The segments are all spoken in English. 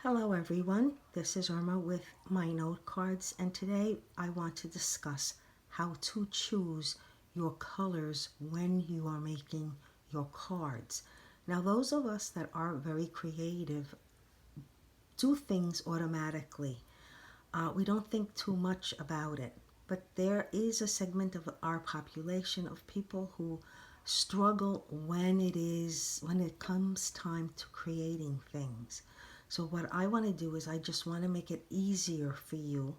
Hello everyone, this is Irma with my note cards, and today I want to discuss how to choose your colors when you are making your cards. Now those of us that are very creative do things automatically. We don't think too much about it, but there is a segment of our population of people who struggle when it comes time to creating things. So what I want to do is I just want to make it easier for you,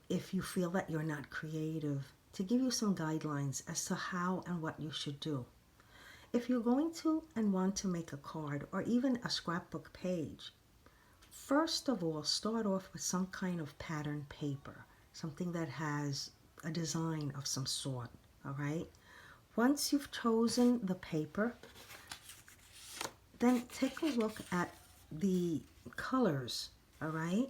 if you feel that you're not creative, to give you some guidelines as to how and what you should do. If you're going to and want to make a card or even a scrapbook page, first of all, start off with some kind of pattern paper, something that has a design of some sort, all right? Once you've chosen the paper, then take a look at the colors, all right?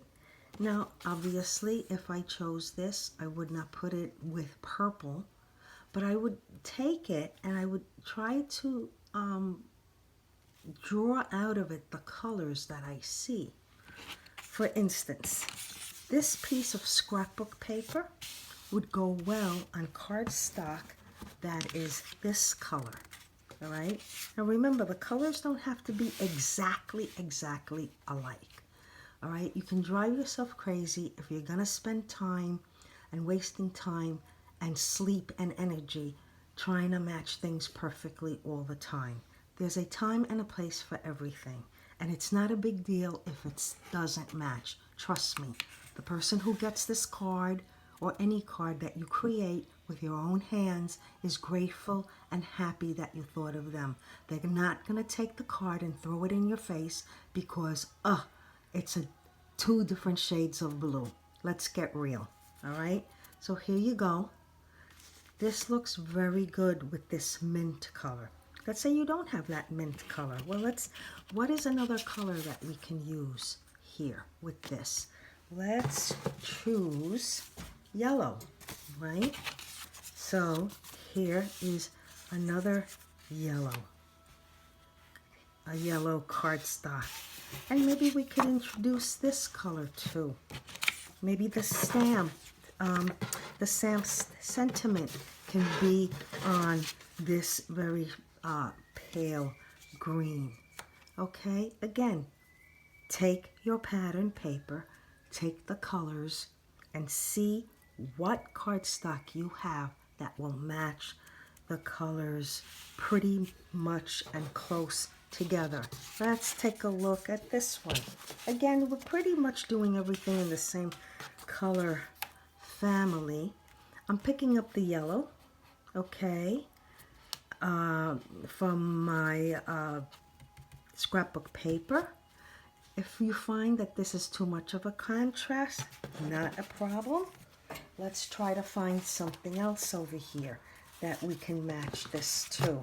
Now, obviously, if I chose this, I would not put it with purple, but I would take it and I would try to draw out of it the colors that I see. For instance, this piece of scrapbook paper would go well on cardstock that is this color. All right. Now remember, the colors don't have to be exactly alike. All right. You can drive yourself crazy if you're going to spend time and wasting time and sleep and energy trying to match things perfectly all the time. There's a time and a place for everything. And it's not a big deal if it doesn't match. Trust me, the person who gets this card or any card that you create with your own hands is grateful and happy that you thought of them. They're not going to take the card and throw it in your face because, it's two different shades of blue. Let's get real, all right? So here you go. This looks very good with this mint color. Let's say you don't have that mint color. Well, what is another color that we can use here with this? Let's choose yellow, right? So here is another yellow, a yellow cardstock. And maybe we could introduce this color too. Maybe the stamp sentiment can be on this very pale green. Okay, again, take your pattern paper, take the colors, and see what cardstock you have that will match the colors pretty much and close together. Let's take a look at this one. Again, we're pretty much doing everything in the same color family. I'm picking up the yellow, okay, from my scrapbook paper. If you find that this is too much of a contrast, not a problem. Let's try to find something else over here that we can match this to.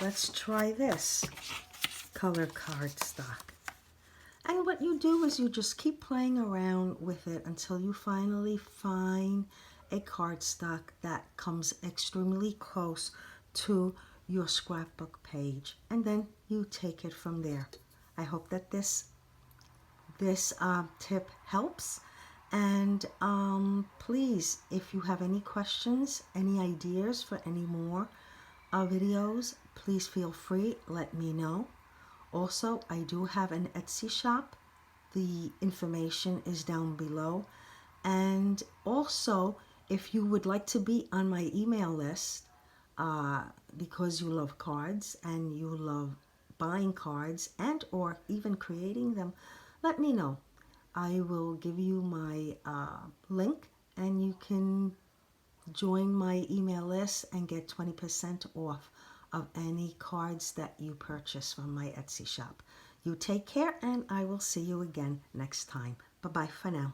Let's try this color cardstock. And what you do is you just keep playing around with it until you finally find a cardstock that comes extremely close to your scrapbook page, and then you take it from there. I hope that this tip helps, and please, if you have any questions, any ideas for any more videos, please feel free, let me know. Also, I do have an Etsy shop. The information is down below. And also, if you would like to be on my email list, because you love cards and you love buying cards and or even creating them, let me know. I will give you my link, and you can join my email list and get 20% off of any cards that you purchase from my Etsy shop. You take care, and I will see you again next time. Bye-bye for now.